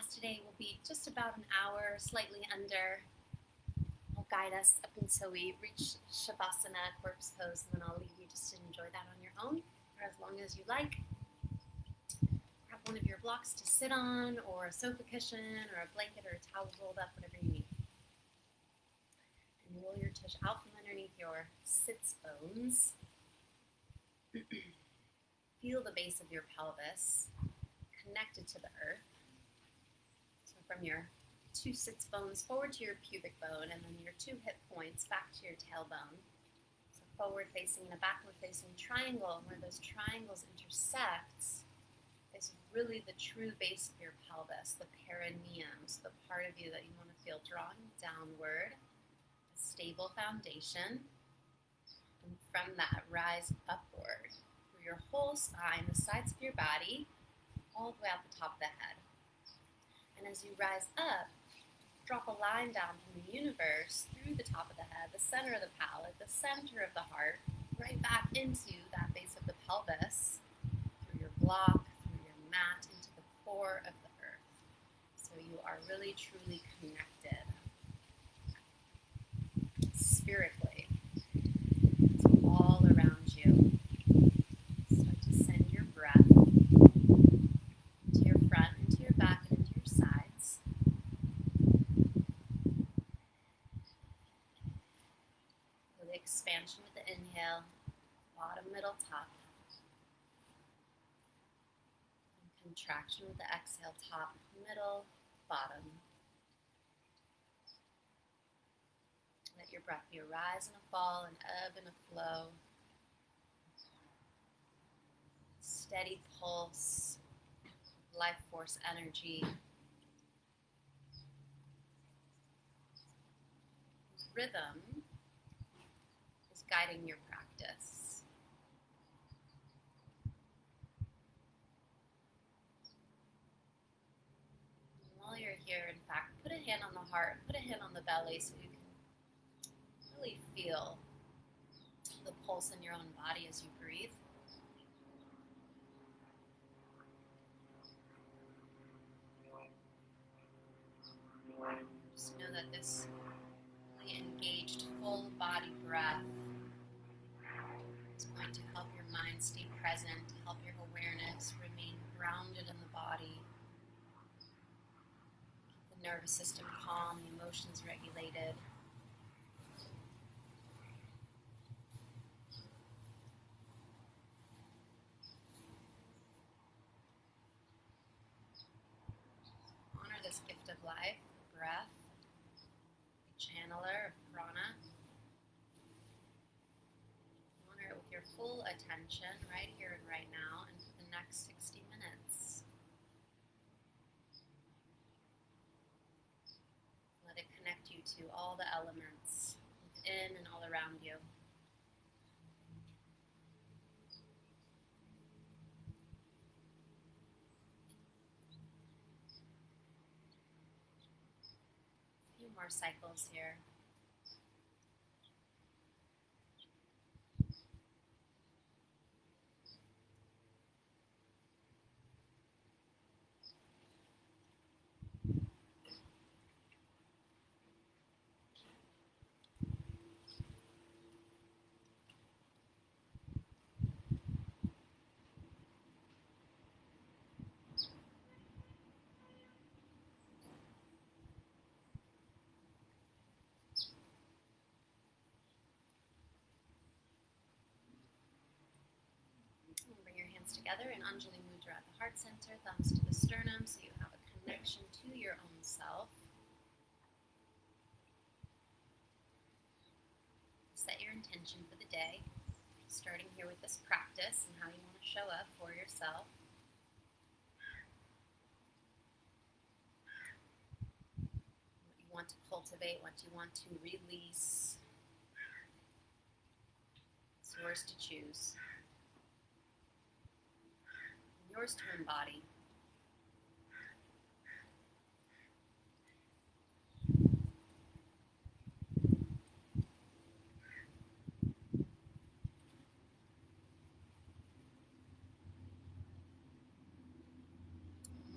class today will be just about an hour, slightly under. I'll guide us up until we reach Shavasana, corpse pose, and then I'll leave you just to enjoy that on your own for as long as you like. Grab one of your blocks to sit on, or a sofa cushion, or a blanket, or a towel rolled up, whatever you need. And roll your tush out from underneath your sits bones. Feel the base of your pelvis connected to the earth. So from your two sits bones forward to your pubic bone, and then your two hip points back to your tailbone. So forward facing and a backward facing triangle, and where those triangles intersect is really the true base of your pelvis, the perineum, so the part of you that you want to feel drawn downward, a stable foundation, and from that rise upward through your whole spine, the sides of your body, all the way out the top of the head. And as you rise up, drop a line down from the universe through the top of the head, the center of the palate, the center of the heart, right back into that base of the pelvis, through your block, through your mat, into the core of the earth. So you are really, truly connected spiritually to all around you. Start to send your breath to your front, into your back, and into your sides. Feel the expansion with the inhale, bottom, middle, top. And contraction with the exhale, top, middle, bottom. Let your breath be a rise and a fall, an ebb and a flow. Steady pulse, life force energy. Rhythm is guiding your practice. And while you're here, in fact, put a hand on the heart, put a hand on the belly so you can really feel the pulse in your own body as you breathe. Just know that this really engaged full body breath is going to help your mind stay present, to help your awareness remain grounded in the body, keep the nervous system calm, the emotions regulated. Honor this gift of life, breath, channeler of prana. Honor it with your full attention right here and right now and for the next 60 minutes. Let it connect you to all the elements within and all around you. A few more cycles here. Bring your hands together in Anjali Mudra at the heart center, thumbs to the sternum, so you have a connection to your own self. Set your intention for the day, starting here with this practice and how you want to show up for yourself. What you want to cultivate, what you want to release. It's yours to choose. Yours to embody.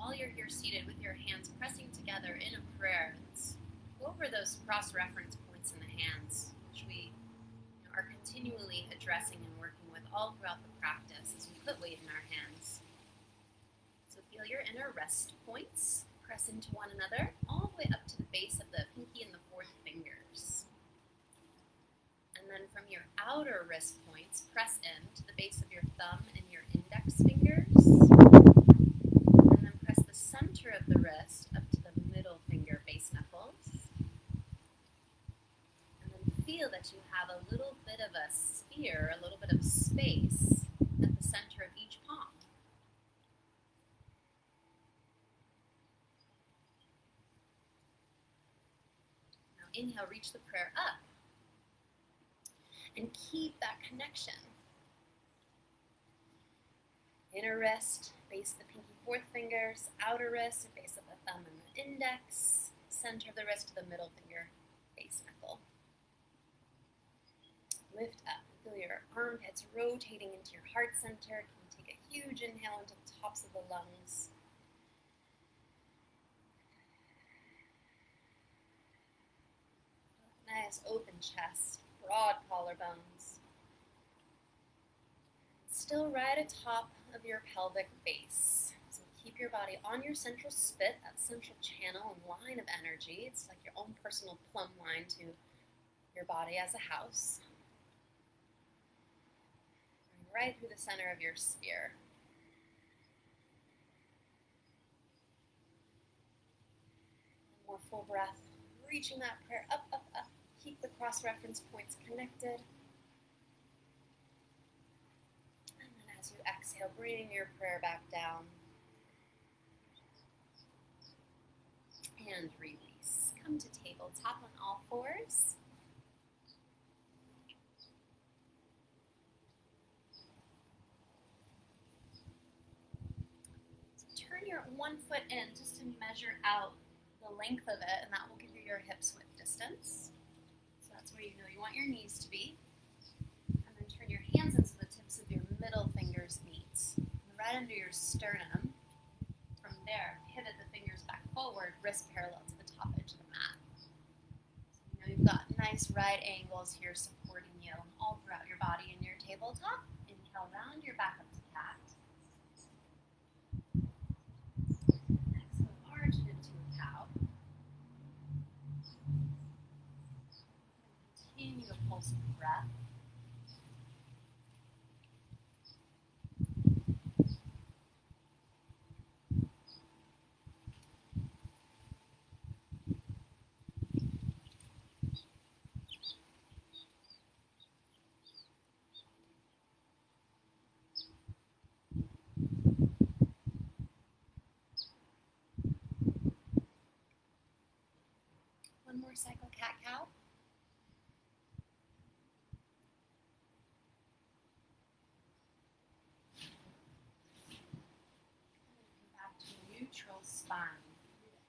While you're here you're seated with your hands pressing together in a prayer, let's go over those cross-reference points in the hands, which we are continually addressing and working with all throughout the practice as we put weight in our hands. So feel your inner rest points press into one another all the way up to the base of the pinky and the fourth fingers. And then from your outer wrist points, press in to the base of your thumb and your index fingers. And then press the center of the wrist up to the middle finger base knuckles. And then feel that you have a little bit of a sphere, a little bit of space at the center of each palm. Now inhale, reach the prayer up. And keep that connection. Inner wrist, base of the pinky fourth fingers, outer wrist, base of the thumb and the index, center of the wrist to the middle finger, base knuckle. Lift up. Feel your armpits rotating into your heart center. You can take a huge inhale into the tops of the lungs. Nice open chest. Broad collarbones. Still right atop of your pelvic base. So keep your body on your central spit, that central channel and line of energy. It's like your own personal plumb line to your body as a house. Right through the center of your sphere. One more full breath. Reaching that prayer up, up, up. Keep the cross-reference points connected. And then as you exhale, bring your prayer back down. And release. Come to tabletop on all fours. So turn your one foot in just to measure out the length of it, and that will give you your hips width distance. So that's where you know you want your knees to be. And then turn your hands into the tips of your middle fingers meet. Right under your sternum. From there, pivot the fingers back forward, wrist parallel to the top edge of the mat. So you know you've got nice right angles here supporting you all throughout your body and your tabletop. Inhale, round your back up to cat. Exhale, arch it into a cow. Continue to pulse with breath. One more cycle, cat-cow. Back to neutral spine.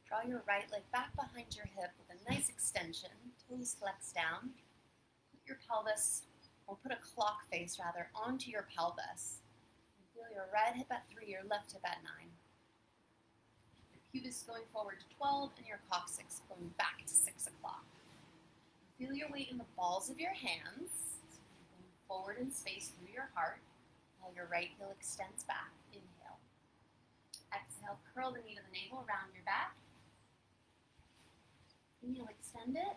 Draw your right leg back behind your hip with a nice extension. Toes flex down. Put your pelvis, or put a clock face rather, onto your pelvis. And feel your right hip at 3, your left hip at 9. Your pubis going forward to 12 and your coccyx going back to 6 o'clock. Feel your weight in the balls of your hands. So going forward in space through your heart while your right heel extends back. Inhale. Exhale, curl the knee to the navel around your back. Inhale, extend it.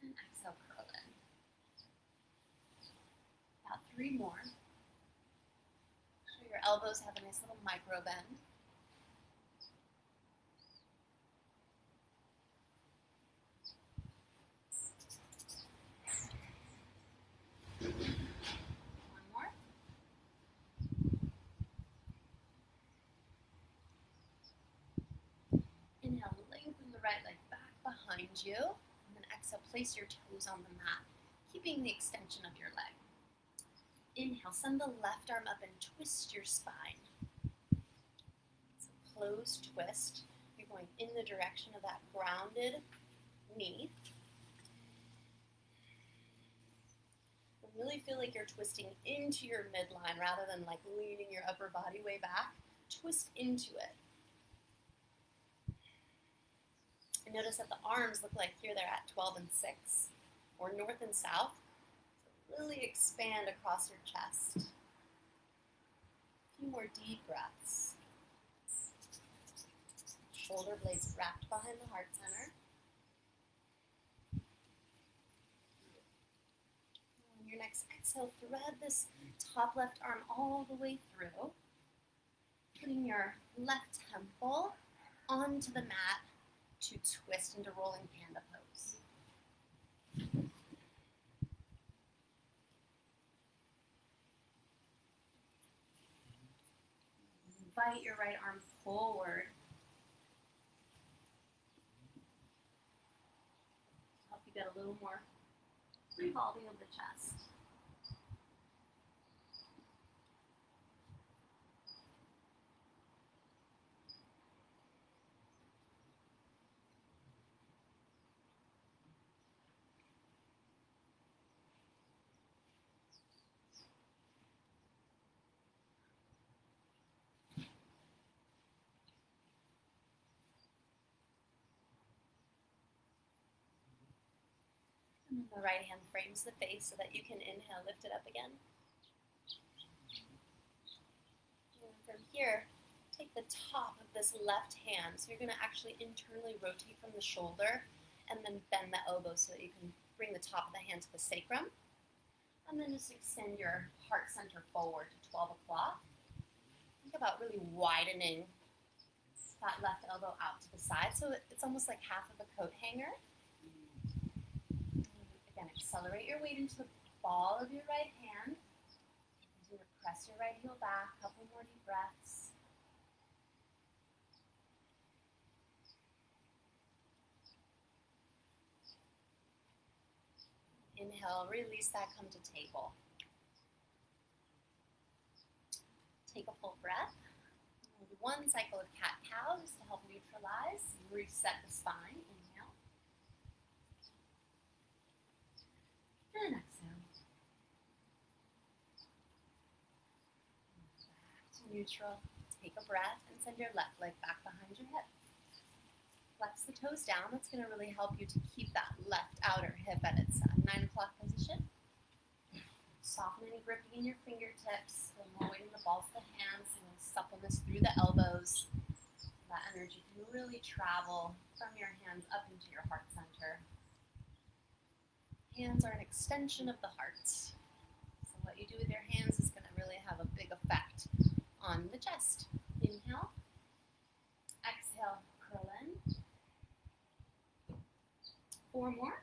And exhale, curl in. About 3 more. Show your elbows have a nice little micro bend. One more. Inhale, lengthen the right leg back behind you. And then exhale, place your toes on the mat, keeping the extension of your leg. Inhale, send the left arm up and twist your spine. So closed twist. You're going in the direction of that grounded knee. Really feel like you're twisting into your midline rather than like leaning your upper body way back. twist into it. And notice that the arms look like here they're at 12 and 6, or north and south. So really expand across your chest. A few more deep breaths. Shoulder blades wrapped behind the heart center. On your next exhale, thread this top left arm all the way through, putting your left temple onto the mat to twist into rolling panda pose. Invite your right arm forward. Help you get a little more revolving of the chest. And then the right hand frames the face so that you can inhale, lift it up again. And from here, take the top of this left hand. So you're going to actually internally rotate from the shoulder and then bend the elbow so that you can bring the top of the hand to the sacrum. And then just extend your heart center forward to 12 o'clock. Think about really widening that left elbow out to the side so it's almost like half of a coat hanger. Again, accelerate your weight into the ball of your right hand. Continue to press your right heel back. A couple more deep breaths. Inhale, release that, come to table. Take a full breath. One cycle of cat-cow just to help neutralize, reset the spine. Inhale. And exhale. Back to neutral. Take a breath and send your left leg back behind your hip. Flex the toes down. That's going to really help you to keep that left outer hip at its 9 o'clock position. Soften any gripping in your fingertips. Feel more weight in the balls of the hands. And suppleness through the elbows. That energy can really travel from your hands up into your heart center. Hands are an extension of the heart. So what you do with your hands is going to really have a big effect on the chest. Inhale. Exhale, curl in. 4 more.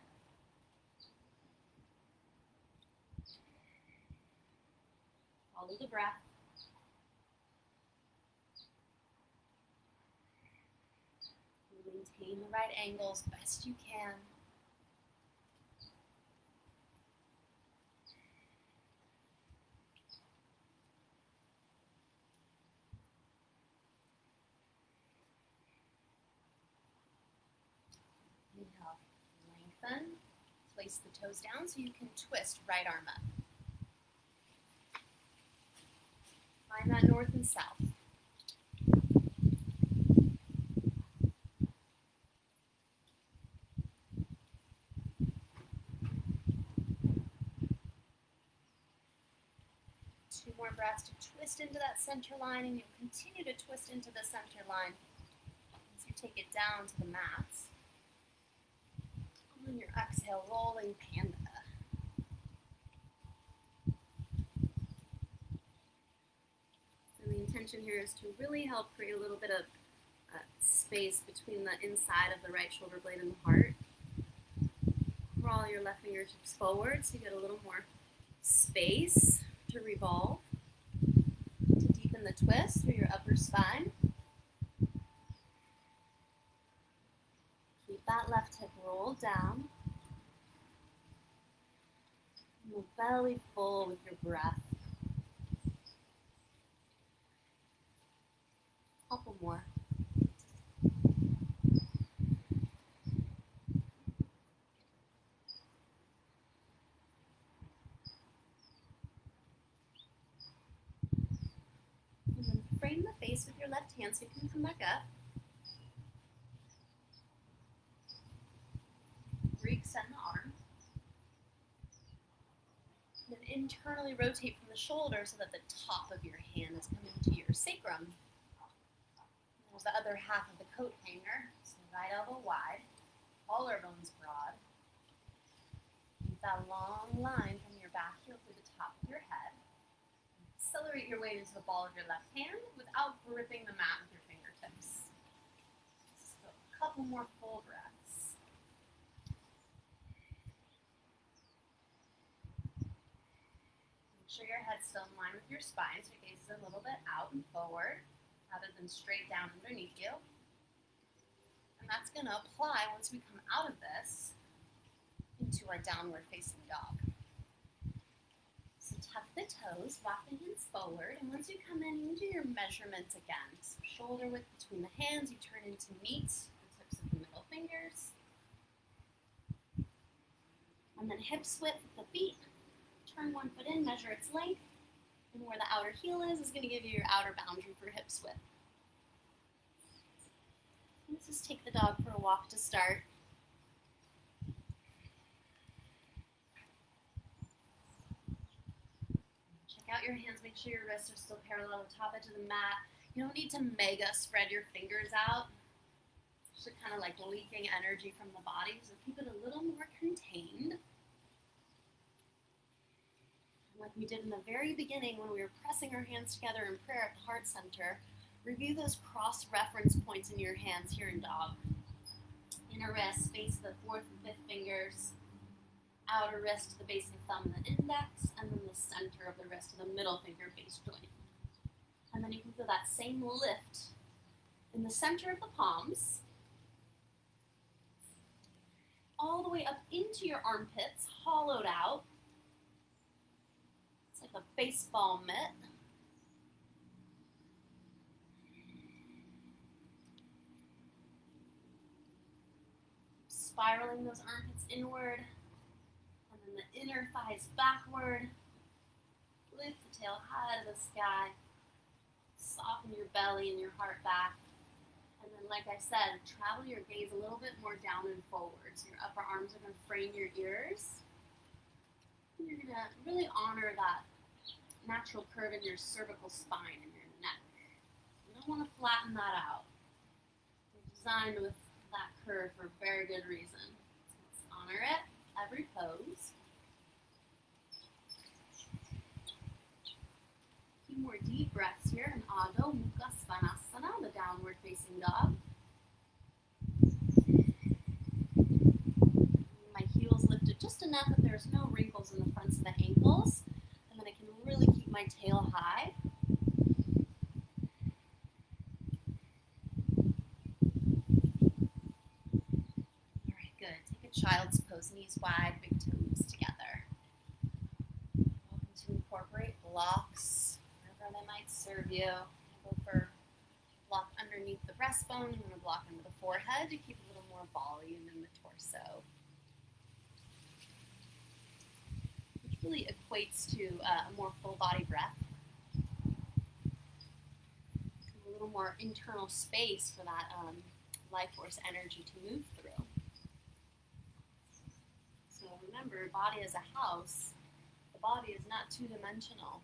Follow the breath. Maintain the right angles best you can. Inhale, lengthen. Place the toes down so you can twist right arm up. Find that north and south. Two more breaths to twist into that center line, and you'll continue to twist into the center line as you take it down to the mat. On your exhale, rolling panda. So the intention here is to really help create a little bit of space between the inside of the right shoulder blade and the heart. Crawl your left fingertips forward so you get a little more space to revolve, to deepen the twist through your upper spine. Keep that left hip rolled down. And the belly full with your breath. Couple more. base with your left hand so you can come back up. Re-extend the arm. And then internally rotate from the shoulder so that the top of your hand is coming to your sacrum. There's the other half of the coat hanger. So right elbow wide, collarbones broad. Keep that long line from your back heel to the top of your head. Accelerate your weight into the ball of your left hand without gripping the mat with your fingertips. So a couple more full breaths. Make sure your head's still in line with your spine, so your gaze is a little bit out and forward rather than straight down underneath you. And that's going to apply once we come out of this into our downward facing dog. So tuck the toes, walk the hands forward, and once you come in, you do your measurements again. So shoulder width between the hands, you turn into meet the tips of the middle fingers. And then hips width with the feet. Turn one foot in, measure its length, and where the outer heel is going to give you your outer boundary for hips width. Let's just take the dog for a walk to start. Out your hands, make sure your wrists are still parallel to the top edge of the mat. You don't need to mega spread your fingers out. It's just kind of like leaking energy from the body, so keep it a little more contained. Like we did in the very beginning when we were pressing our hands together in prayer at the heart center, review those cross-reference points in your hands here in dog. Inner wrist, base of the fourth and fifth fingers. Outer wrist to the base of the thumb and the index, and then the center of the wrist to the middle finger base joint. And then you can feel that same lift in the center of the palms, all the way up into your armpits, hollowed out. It's like a baseball mitt. Spiraling those armpits inward. The inner thighs backward. Lift the tail high to the sky. Soften your belly and your heart back. And then, like I said, travel your gaze a little bit more down and forward. So your upper arms are going to frame your ears. And you're going to really honor that natural curve in your cervical spine and your neck. You don't want to flatten that out. You're designed with that curve for a very good reason. So let's honor it every pose. More deep breaths here in Adho Mukha Svanasana, the downward facing dog. My heels lifted just enough that there's no wrinkles in the fronts of the ankles, and then I can really keep my tail high. All right, good. Take a child's pose, knees wide, big toes together. Welcome to incorporate blocks. They might serve you. Go for a block underneath the breastbone and then a block under the forehead to keep a little more volume in the torso. Which really equates to a more full body breath. A little more internal space for that life force energy to move through. So remember, body is a house. The body is not two-dimensional.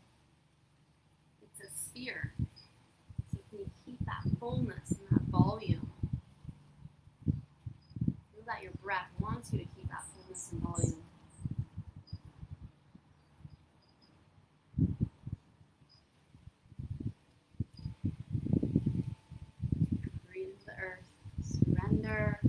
It's a sphere. So can you keep that fullness and that volume? Feel that your breath wants you to keep that fullness and volume. Breathe into the earth. Surrender.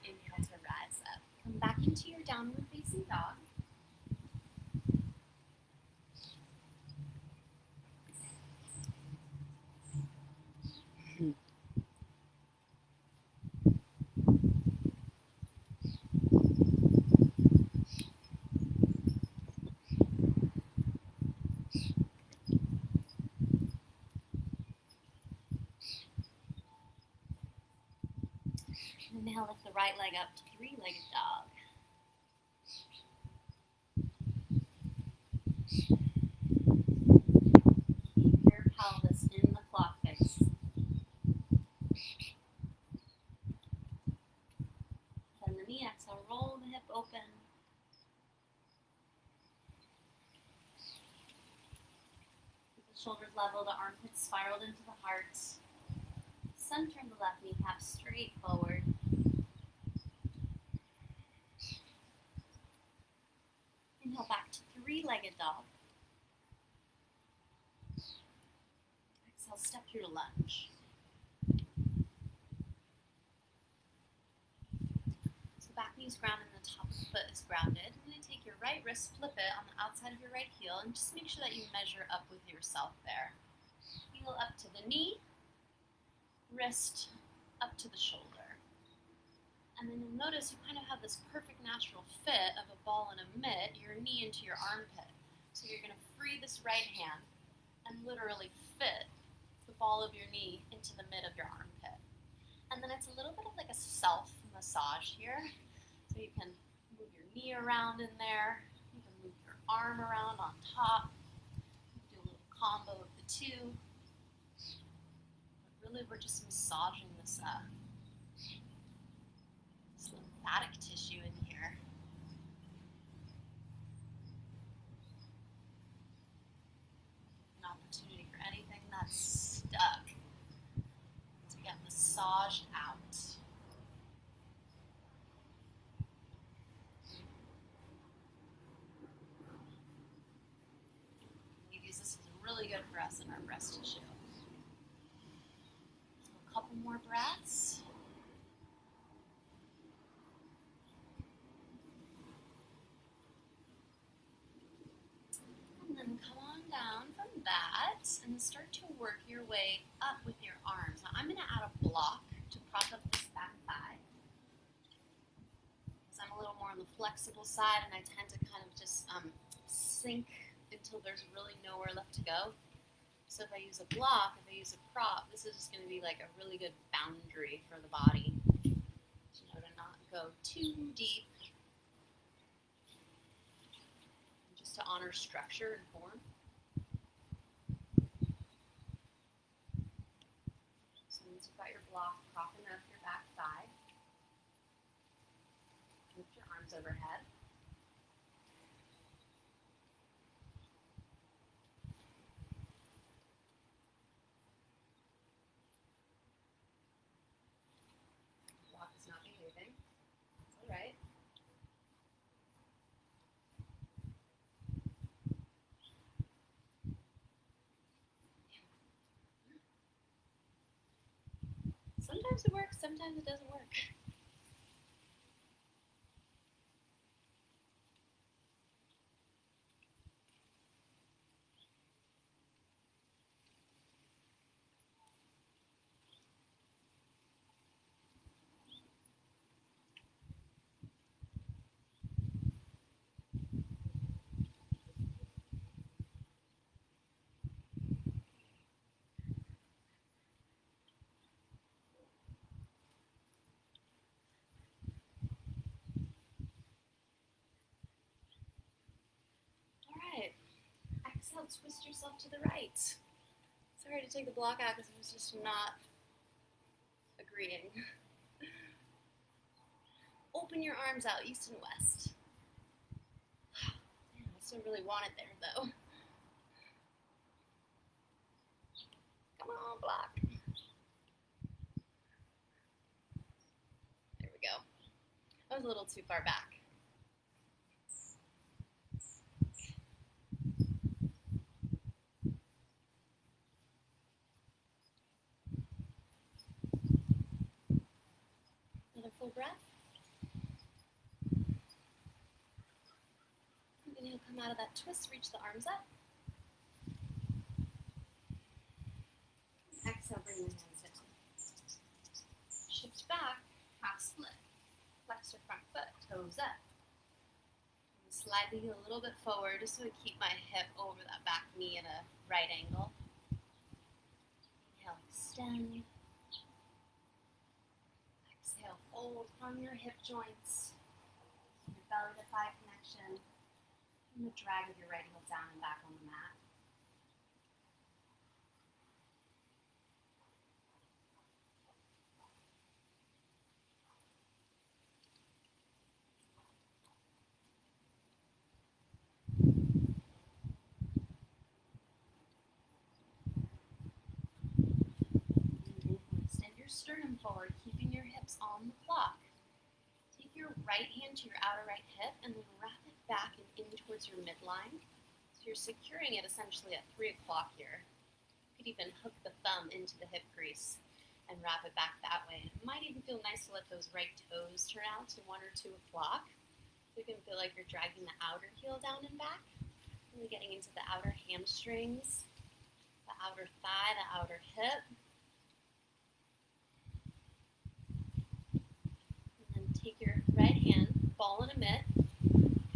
Inhale to rise up. Come back into your downward facing dog. right leg up to three-legged dog. Keep your pelvis in the clock face. Bend the knee, exhale, roll the hip open. Keep the shoulders level, the armpits spiraled into the heart. Center the left kneecap straight forward. Inhale back to three-legged dog. Exhale, step through to lunge. So back knee is grounded and the top of the foot is grounded. I'm going to take your right wrist, flip it on the outside of your right heel, and just make sure that you measure up with yourself there. Heel up to the knee, wrist up to the shoulder. And then you'll notice you kind of have this perfect natural fit of a ball and a mitt, your knee into your armpit. So you're going to free this right hand and literally fit the ball of your knee into the mid of your armpit. And then it's a little bit of like a self-massage here. So you can move your knee around in there. You can move your arm around on top. Do a little combo of the two. But really we're just massaging this lymphatic tissue in here. An opportunity for anything that's stuck to get massaged out. This is really good for us in our breast tissue. A couple more breaths. And then come on down from that and start to work your way up with your arms. Now I'm going to add a block to prop up this back thigh. Because I'm a little more on the flexible side and I tend to kind of just sink until there's really nowhere left to go. So if I use a block, if I use a prop, this is just going to be like a really good boundary for the body. You know, to not go too deep. Just to honor structure and form. So once you've got your block propping up your back thigh, lift your arms overhead. The block is not behaving. It's all right. Sometimes it works, sometimes it doesn't work. Alright, exhale, twist yourself to the right. Sorry to take the block out because it was just not agreeing. Open your arms out, east and west. Damn, I still really want it there though. Come on, block. There we go. I was a little too far back. Another full breath. And then you'll come out of that twist, reach the arms up. Exhale, bring your hands down. Shift back, half split. Flex your front foot, toes up. And slide the heel a little bit forward just so I keep my hip over that back knee at a right angle. Inhale, extend. Exhale, fold from your hip joints, your belly to thigh connection, and the drag of your right heel down and back on the mat. Extend your sternum forward, keeping your hips on the block. Take your right hand to your outer right hip and then wrap it back and in towards your midline. So you're securing it essentially at 3 o'clock here. You could even hook the thumb into the hip crease and wrap it back that way. It might even feel nice to let those right toes turn out to 1 or 2 o'clock. So you can feel like you're dragging the outer heel down and back, really getting into the outer hamstrings, the outer thigh, the outer hip. Take your right hand, ball in a mitt,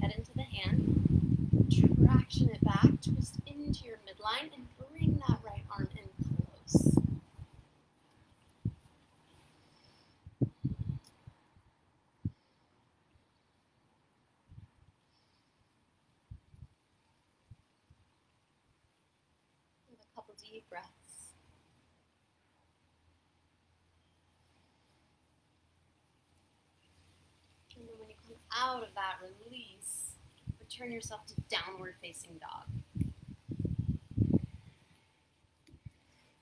head into the hand, traction it back, twist into your midline, and bring that right arm in close. With a couple deep breaths. And then when you come out of that release, return yourself to downward facing dog.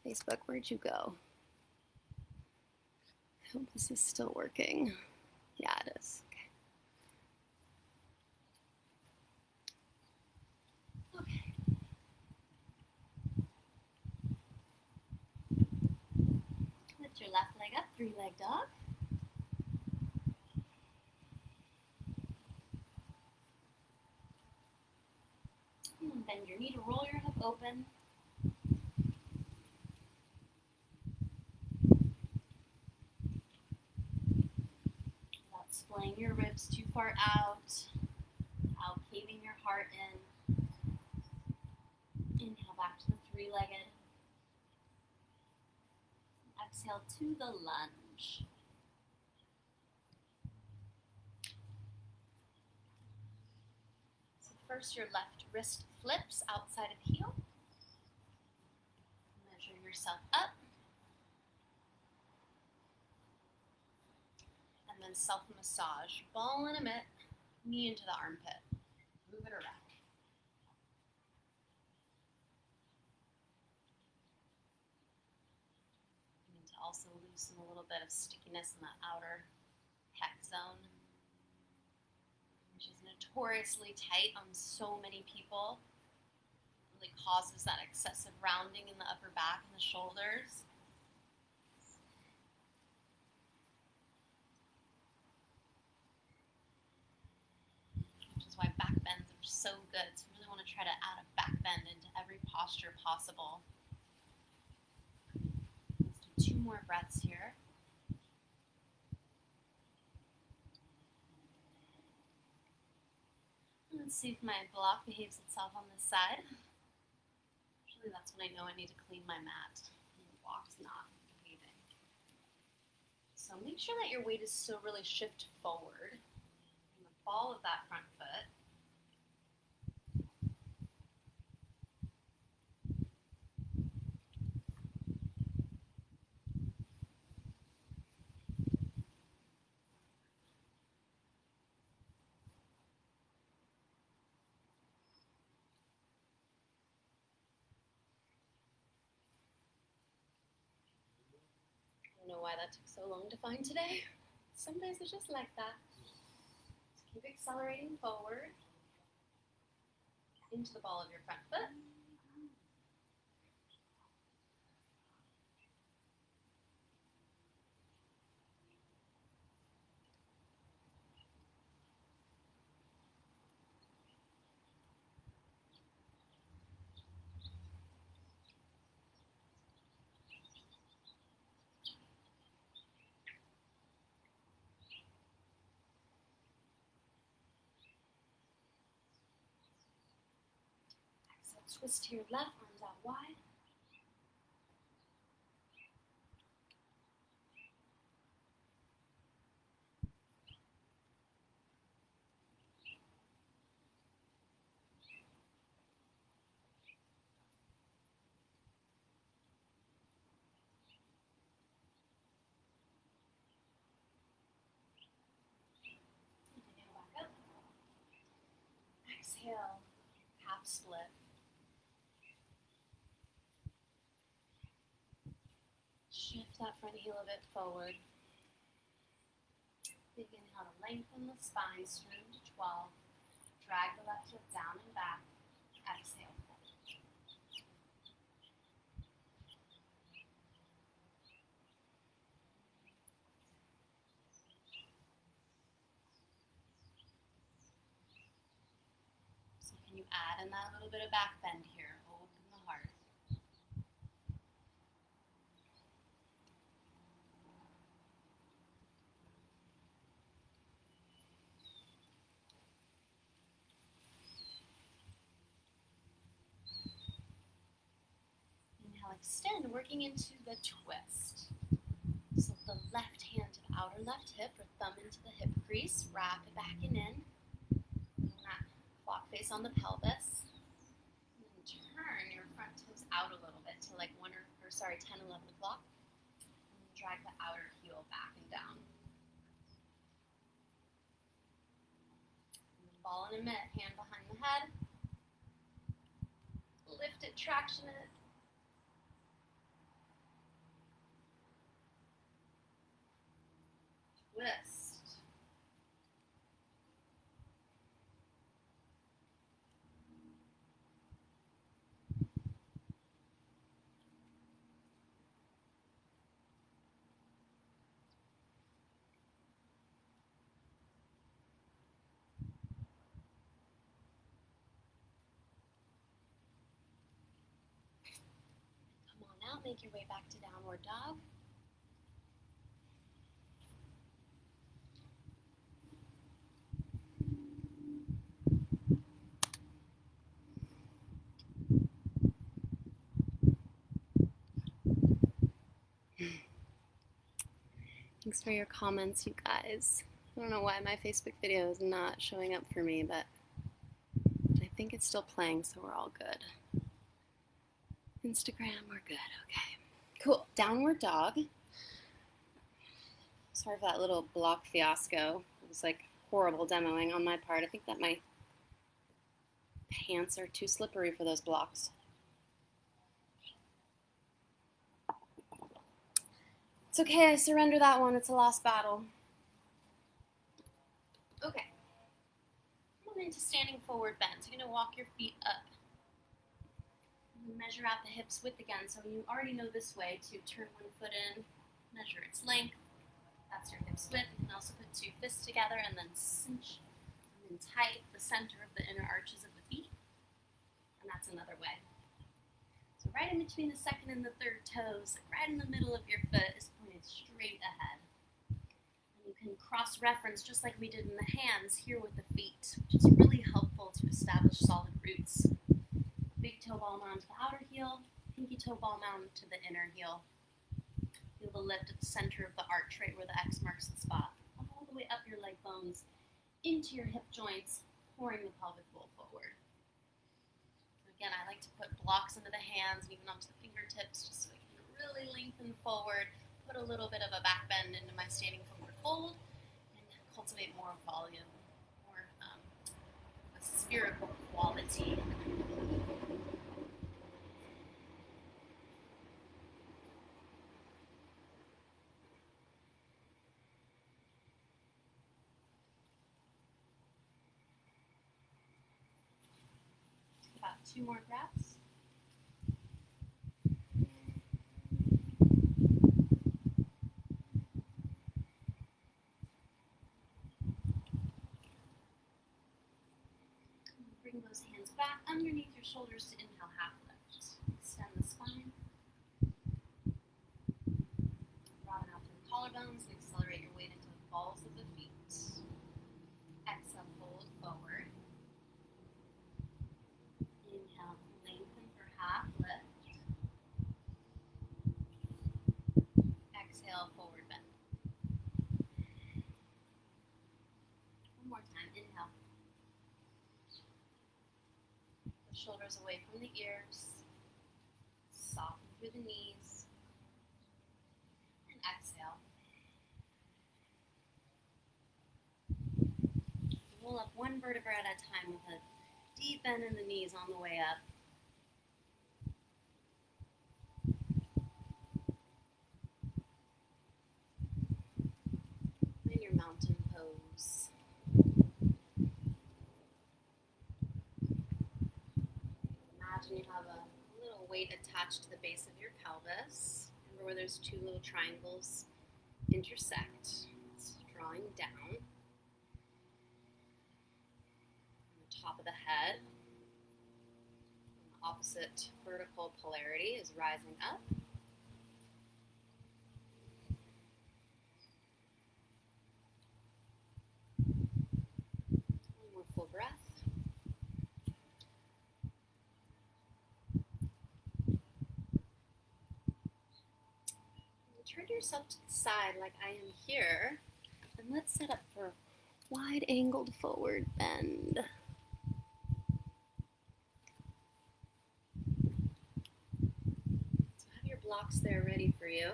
Facebook, where'd you go? I hope this is still working. Yeah, it is. Okay. Lift your left leg up, 3-leg dog. And bend your knee to roll your hip open. Without splaying your ribs too far out caving your heart in. Inhale back to the 3-legged. Exhale to the lunge. So first your left wrist flips outside of heel. Measure yourself up. And then self-massage. Ball in a mitt, knee into the armpit. Move it around. You need to also loosen a little bit of stickiness in the outer pec zone, which is notoriously tight on so many people. It really causes that excessive rounding in the upper back and the shoulders. Which is why back bends are so good. So you really want to try to add a back bend into every posture possible. Let's do 2 more breaths here. Let's see if my block behaves itself on this side. Usually that's when I know I need to clean my mat. And the block's not behaving. So make sure that your weight is still really shift forward in the ball of that front foot. I don't know why that took so long to find today. Some days it's just like that. So keep accelerating forward into the ball of your front foot. Exhale, twist to your left, arms out wide. exhale, half split. Shift that front heel a bit forward. Big inhale to lengthen the spine, string to 12. Drag the left hip down and back. Exhale, fold. So can you add in that little bit of back bend here? Open the heart. Inhale, extend, working into the twist. So the left hand to the outer left hip, or thumb into the hip crease, wrap it back and in. Bring that clock face on the pelvis. And then turn your front toes out a little bit to like 10, 11 o'clock. And then drag the outer heel back and down. And then ball in a mitt, hand behind the head. Lift it, traction it. Twist. Come on out, make your way back to downward dog. Thanks for your comments, you guys. I don't know why my Facebook video is not showing up for me, but I think it's still playing, so we're all good. Instagram, we're good. Okay. Cool. Downward dog. Sorry for that little block fiasco. It was like horrible demoing on my part. I think that my pants are too slippery for those blocks. It's okay, I surrender that one. It's a lost battle. Okay. Moving into standing forward bend. So you're going to walk your feet up. Measure out the hips width again. So you already know this way to turn one foot in, measure its length. That's your hips width. You can also put two fists together and then cinch and then tight the center of the inner arches of the feet. And that's another way. So right in between the second and the third toes, right in the middle of your foot is pointed straight ahead. And you can cross-reference just like we did in the hands here with the feet, which is really helpful to establish solid roots. Big toe ball mound to the outer heel, pinky toe ball mound to the inner heel. Feel the lift at the center of the arch right where the X marks the spot. All the way up your leg bones, into your hip joints, pouring the pelvic bowl forward. Again, I like to put blocks into the hands, even onto the fingertips, just so I can really lengthen forward, put a little bit of a back bend into my standing forward fold, and cultivate more volume, more a spherical quality. About 2 more breaths. Bring those hands back underneath your shoulders to inhale, half lift. Extend the spine. Broaden out to the collarbones and accelerate your weight into the balls of the feet. Exhale, fold forward. Inhale, lengthen for half lift. Exhale, forward bend. One more time, inhale. The shoulders away from the ears. Soften through the knees. And exhale. Roll up one vertebra at a time with a Deep bend in the knees on the way up. And your mountain pose. Imagine you have a little weight attached to the base of your pelvis. Remember where those two little triangles intersect. It's drawing down. On the top of the head, on the opposite vertical polarity, is rising up. One more full breath. Turn yourself to the side like I am here, and let's set up for wide angled forward bend. So have your blocks there ready for you.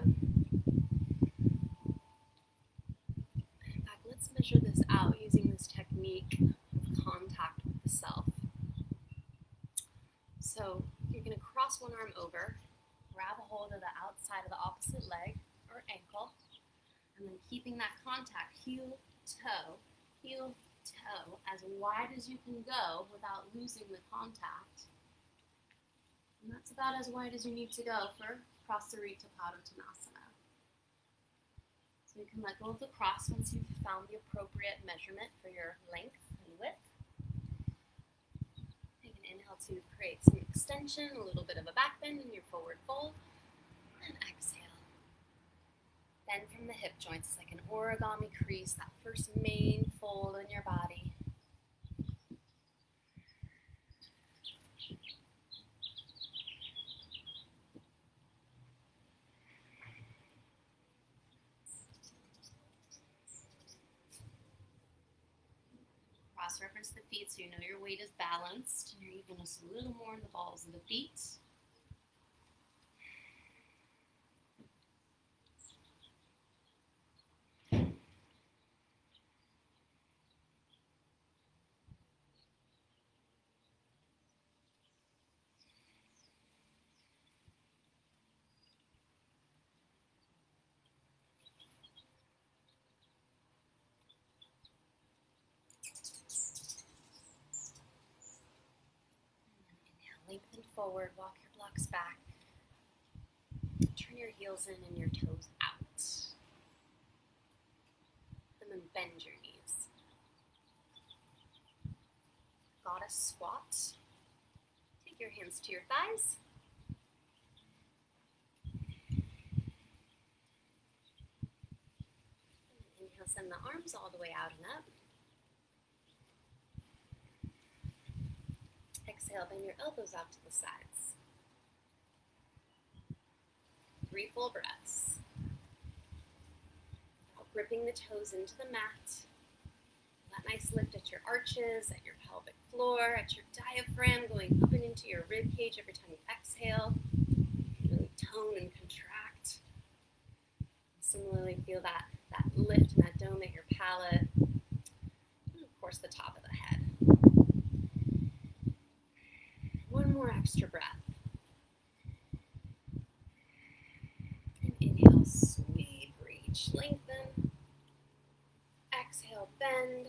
In fact, let's measure this out using this technique of contact with the self. So you're going to cross one arm over, grab a hold of the outside of the opposite leg or ankle, and then keeping that contact, heel, toe, as wide as you can go without losing the contact. And that's about as wide as you need to go for Prasarita Padottanasana. So you can let go of the cross once you've found the appropriate measurement for your length and width. Take an inhale to create some extension, a little bit of a back bend in your forward fold, and exhale. Bend from the hip joints. It's like an origami crease, that first main fold in your body. Cross-reference the feet so you know your weight is balanced. And you're even just a little more in the balls of the feet. Lengthen forward, walk your blocks back. Turn your heels in and your toes out. And then bend your knees. Goddess squat. Take your hands to your thighs. And inhale, send the arms all the way out and up. Exhale, bend your elbows out to the sides. 3 full breaths. Without gripping the toes into the mat. That nice lift at your arches, at your pelvic floor, at your diaphragm, going up and into your rib cage every time you exhale. Really tone and contract. Similarly, feel that lift and that dome at your palate. And of course, the top of the head. One more extra breath. And inhale, sweep, reach, lengthen. Exhale, bend.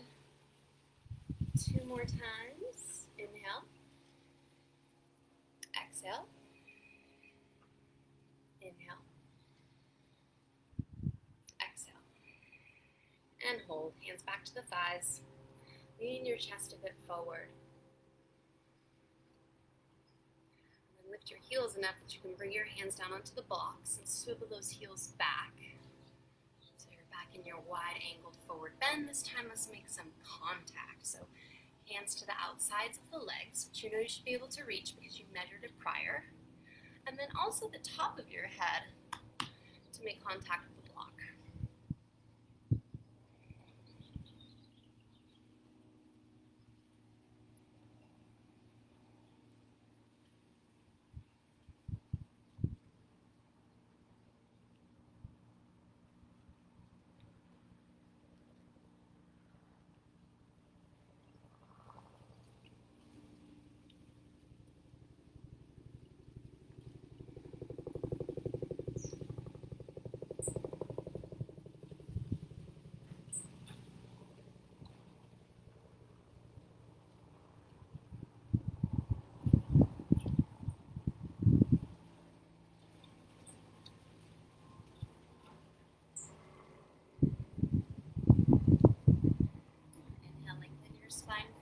2 more times. Inhale. Exhale. Inhale. Exhale. And hold. Hands back to the thighs. Lean your chest a bit forward. Lift your heels enough that you can bring your hands down onto the blocks and swivel those heels back. So you're back in your wide angled forward bend. This time let's make some contact. So hands to the outsides of the legs, which you know you should be able to reach because you measured it prior. And then also the top of your head to make contact with the block.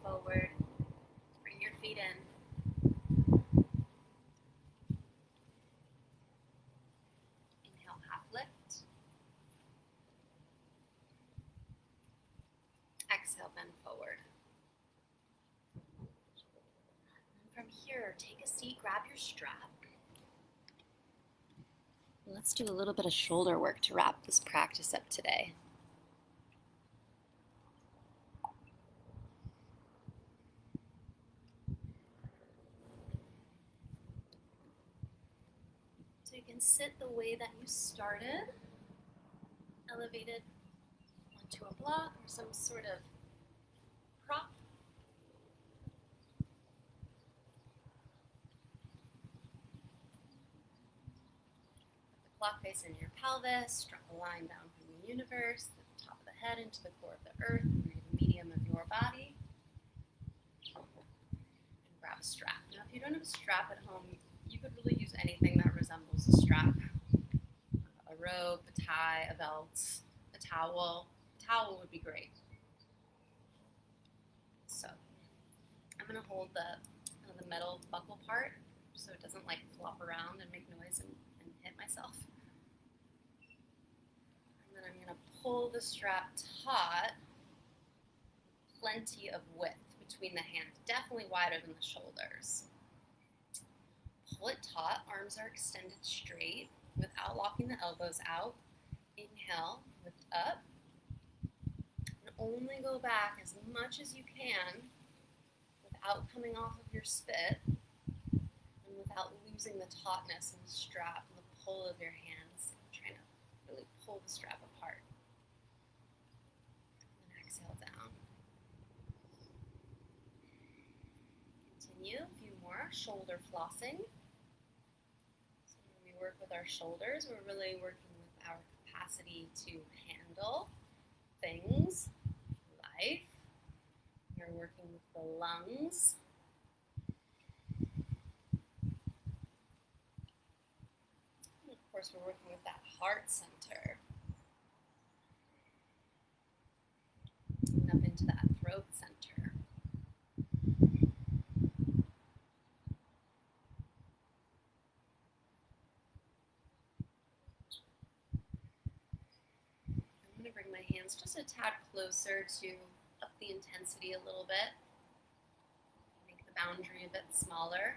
forward. Bring your feet in. Inhale, half lift. Exhale, bend forward. And from here, take a seat, grab your strap. Let's do a little bit of shoulder work to wrap this practice up today. So you can sit the way that you started, elevated onto a block or some sort of prop. Block face into your pelvis, draw a line down from the universe, the top of the head into the core of the earth, the medium of your body, and grab a strap. Now, if you don't have a strap at home, you could really use anything that resembles a strap. A rope, a tie, a belt, a towel. A towel would be great. So, I'm going to hold the metal buckle part so it doesn't like flop around and make noise and hit myself. And then I'm going to pull the strap taut, plenty of width between the hands, definitely wider than the shoulders. Pull it taut, arms are extended straight without locking the elbows out. Inhale, lift up, and only go back as much as you can without coming off of your spit and without losing the tautness and the strap and the pull of your hands. Trying to really pull the strap apart. And then exhale down. Continue, a few more. Shoulder flossing. So when we work with our shoulders, we're really working with our capacity to handle things, life. We're working with the lungs. And of course, we're working with that heart center. And up into that throat center. I'm going to bring my hands just a tad closer to up the intensity a little bit. Make the boundary a bit smaller.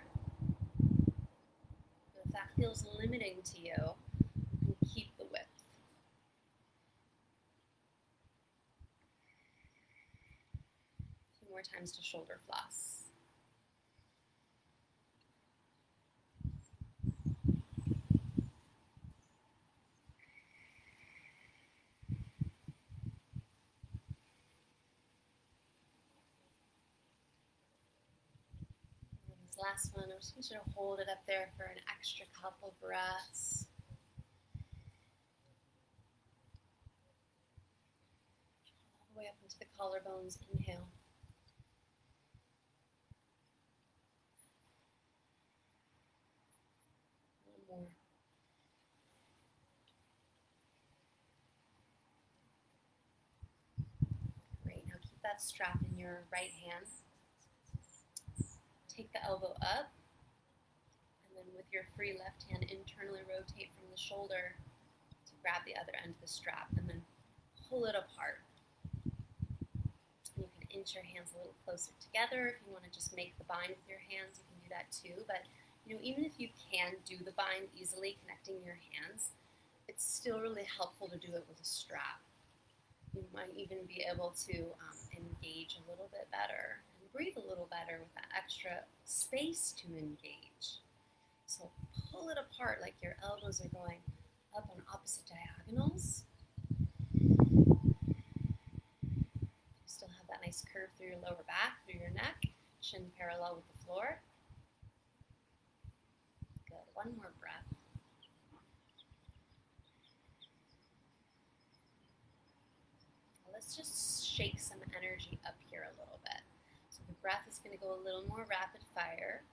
But if that feels limiting to you, you can keep the width. A few more times to shoulder floss. Last one, I'm just going to hold it up there for an extra couple breaths. All the way up into the collarbones, inhale. One more. Great, now keep that strap in your right hand. Take the elbow up, and then with your free left hand, internally rotate from the shoulder to grab the other end of the strap, and then pull it apart. And you can inch your hands a little closer together. If you want to just make the bind with your hands, you can do that too. But even if you can do the bind easily, connecting your hands, it's still really helpful to do it with a strap. You might even be able to engage a little bit better. Breathe a little better with that extra space to engage. So pull it apart like your elbows are going up on opposite diagonals. You still have that nice curve through your lower back, through your neck, chin parallel with the floor. Good, one more breath. Let's just shake some energy up here a little bit. The breath is going to go a little more rapid fire,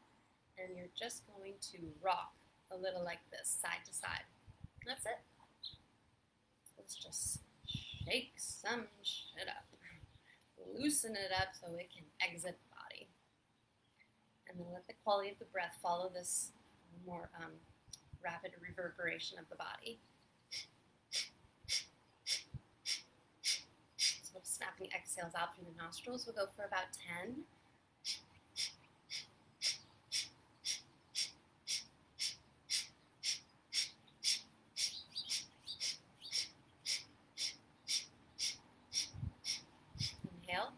and you're just going to rock a little like this, side to side. That's it. Let's just shake some shit up. Loosen it up so it can exit the body. And then let the quality of the breath follow this more rapid reverberation of the body. So little snapping exhales out through the nostrils. We'll go for about 10. Inhale.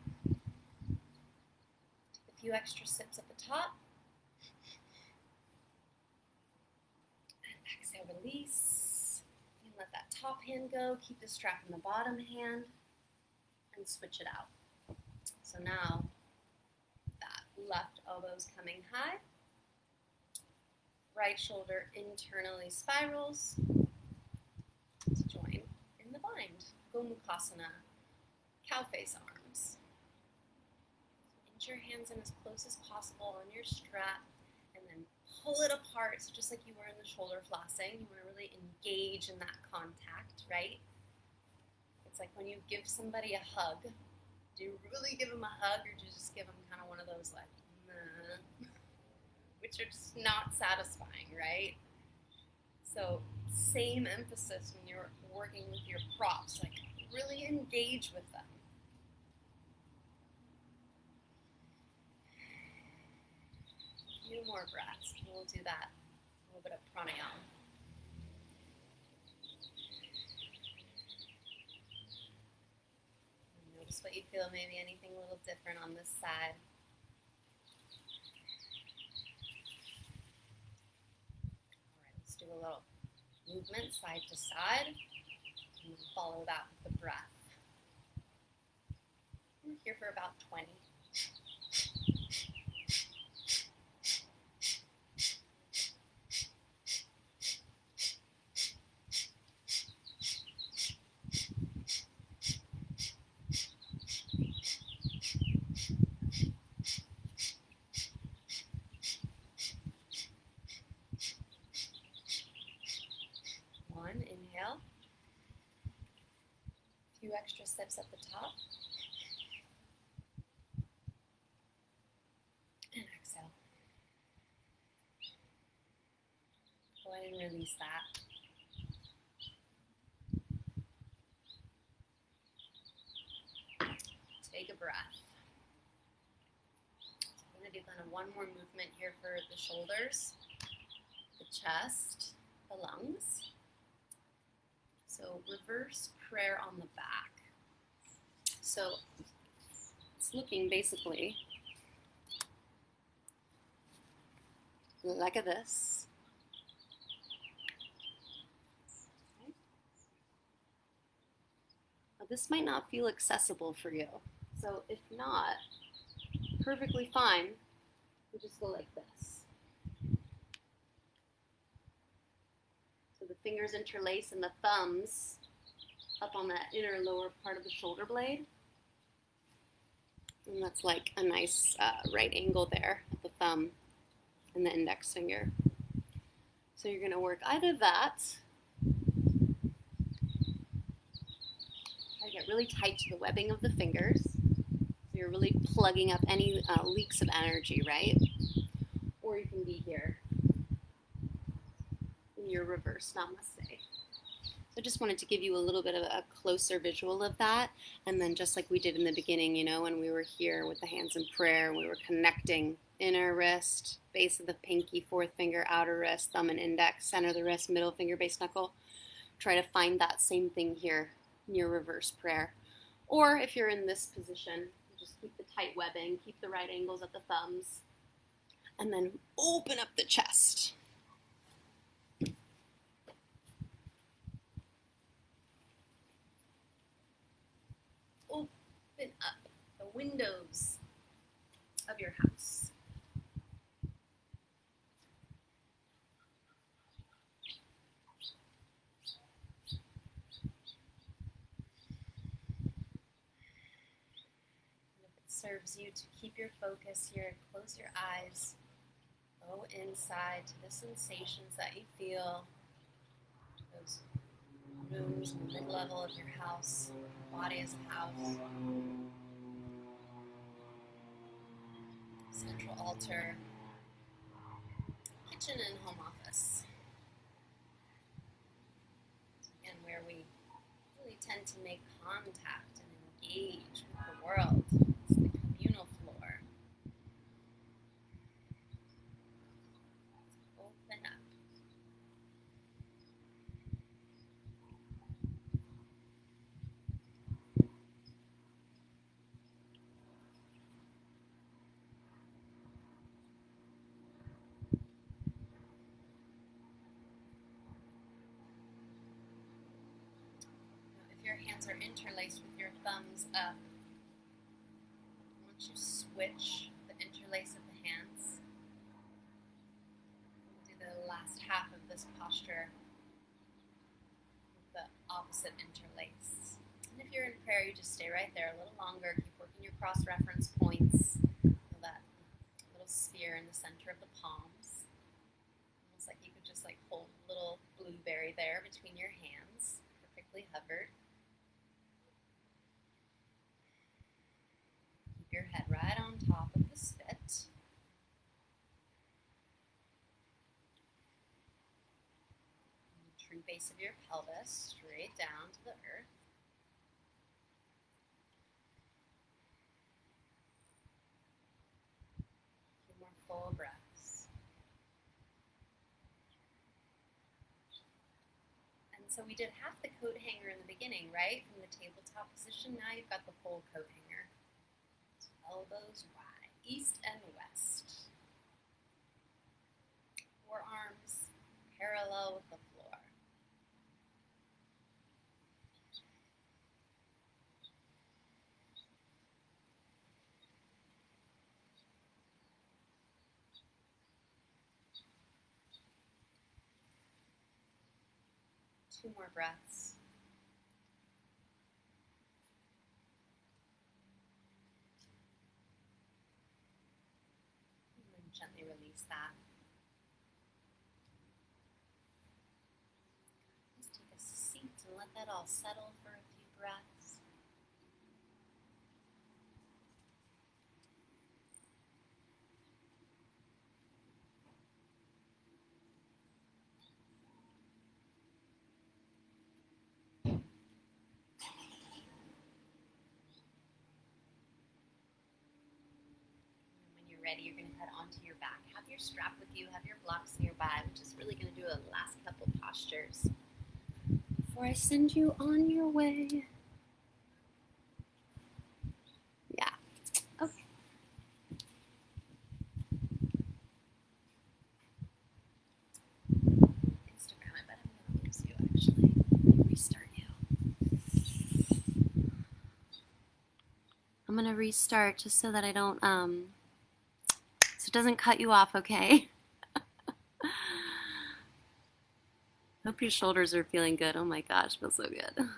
A few extra sips at the top. And exhale, release. And let that top hand go. Keep the strap in the bottom hand. And switch it out. So now, that left elbow's coming high. Right shoulder internally spirals to join in the bind. Gomukhasana, cow face arms. Inch your hands in as close as possible on your strap and then pull it apart. So just like you were in the shoulder flossing, you want to really engage in that contact, right? It's like when you give somebody a hug. Do you really give them a hug or do you just give them kind of one of those like, nah, which are just not satisfying, right? So same emphasis when you're working with your props, like really engage with them. A few more breaths, and we'll do that. A little bit of pranayama. Notice what you feel, maybe anything a little different on this side. All right, let's do a little movement side to side, and then follow that with the breath. We're here for about 20. Inhale. A few extra steps at the top. And exhale. Go ahead and release that. Take a breath. So we're going to do kind of one more movement here for the shoulders, the chest, the lungs. So reverse prayer on the back. So it's looking basically like this. Okay. Now this might not feel accessible for you. So if not, perfectly fine. We just go like this. The fingers interlace and the thumbs up on that inner lower part of the shoulder blade. And that's like a nice right angle there at the thumb and the index finger. So you're going to work either that, try to get really tight to the webbing of the fingers. So you're really plugging up any leaks of energy, right? Or you can be here. Your reverse namaste. So I just wanted to give you a little bit of a closer visual of that. And then just like we did in the beginning, you know, when we were here with the hands in prayer, we were connecting inner wrist, base of the pinky, fourth finger, outer wrist, thumb and index, center of the wrist, middle finger, base knuckle. Try to find that same thing here in your reverse prayer. Or if you're in this position, just keep the tight webbing, keep the right angles at the thumbs, and then open up the chest. Open up the windows of your house. And if it serves you to keep your focus here, close your eyes, go inside to the sensations that you feel, those rooms in the mid-level of your house, body as a house. central altar, kitchen and home office, and where we really tend to make contact and engage with the world. It's the communal floor. Open up. If your hands are interlaced with your thumbs up, once you switch the interlace of the hands, we'll do the last half of this posture with the opposite interlace. And if you're in prayer, you just stay right there a little longer, keep working your cross-reference points. Feel that little sphere in the center of the palms. Almost like you could just hold a little blueberry there between your hands, perfectly hovered. Your head right on top of the spit. And the true base of your pelvis straight down to the earth. A few more full breaths. And so we did half the coat hanger in the beginning, right? From the tabletop position. Now you've got the full coat hanger. Elbows wide, east and west. Forearms parallel with the floor. Two more breaths. Gently release that. Just take a seat and let that all settle for a few breaths. Ready, you're going to head onto your back. Have your strap with you, have your blocks nearby. We're just really going to do a last couple postures before I send you on your way. Yeah. Okay. Instagram, I bet I'm going to lose you actually. Restart you. I'm going to restart just so that I don't, so it doesn't cut you off, okay? Hope your shoulders are feeling good. Oh my gosh, feels so good.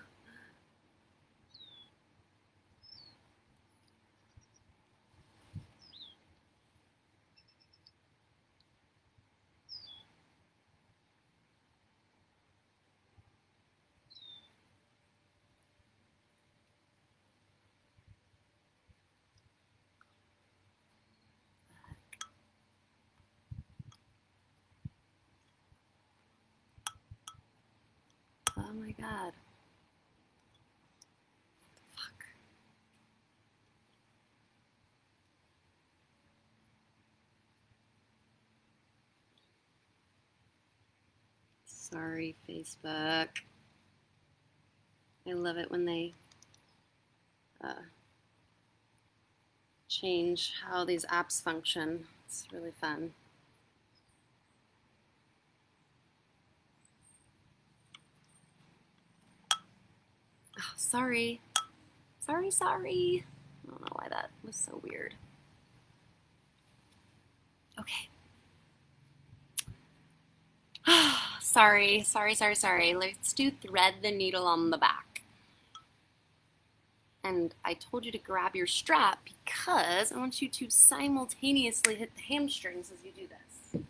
Oh my god. Fuck. Sorry, Facebook. I love it when they change how these apps function. It's really fun. Oh, sorry. Sorry. I don't know why that was so weird. Okay. Sorry. Let's do thread the needle on the back. And I told you to grab your strap because I want you to simultaneously hit the hamstrings as you do this.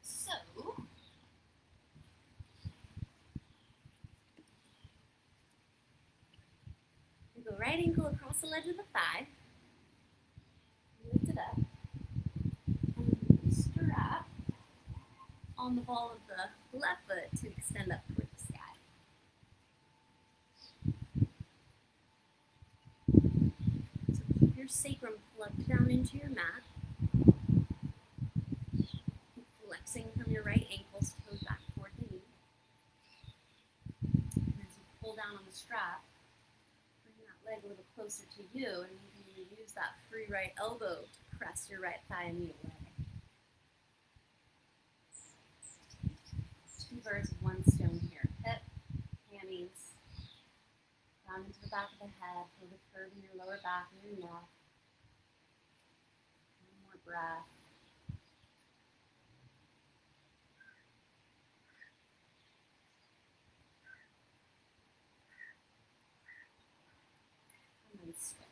So, Go right ankle across the ledge of the thigh. Lift it up. And strap on the ball of the left foot to extend up toward the sky. So keep your sacrum plugged down into your mat. Keep flexing from your right ankles, toes back toward the knee. And as you pull down on the strap, bring that leg a little closer to you, and you can use that free right elbow to press your right thigh and knee away. 2 birds with 1 stone here. Hip, hammies, down into the back of the head. Feel the curve in your lower back and your neck. 1 more breath. And then switch.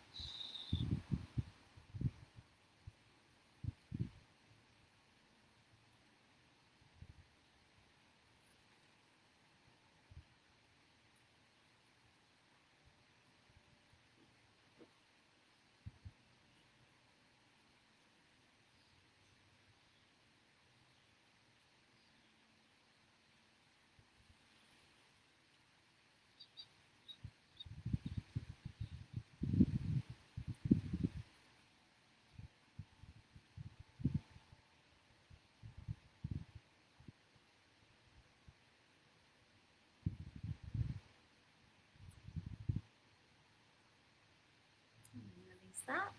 Release that.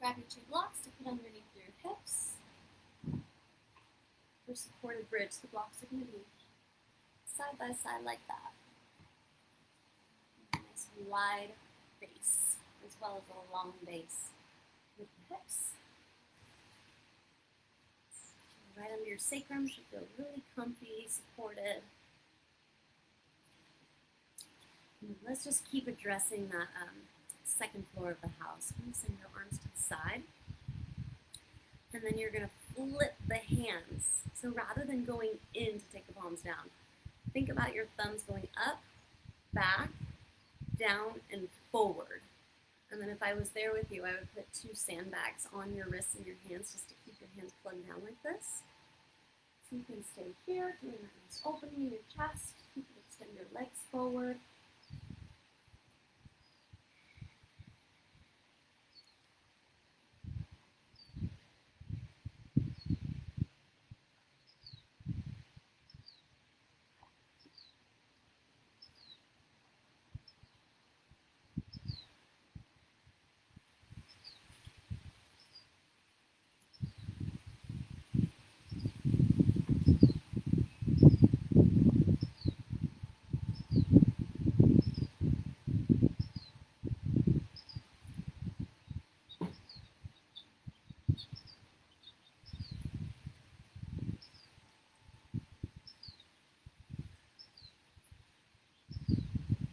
Grab your 2 blocks to put underneath your hips. For supported bridge, the blocks are going to be side by side like that. Nice wide base, as well as a long base with the hips. Right under your sacrum should feel really comfy, supported. And let's just keep addressing that second floor of the house. I'm going to send your arms to the side. And then you're going to flip the hands. So rather than going in to take the palms down, think about your thumbs going up, back, down, and forward. And then if I was there with you, I would put 2 sandbags on your wrists and your hands just to keep your hands plugged down like this. So you can stay here, doing that nice opening in your chest. You can extend your legs forward.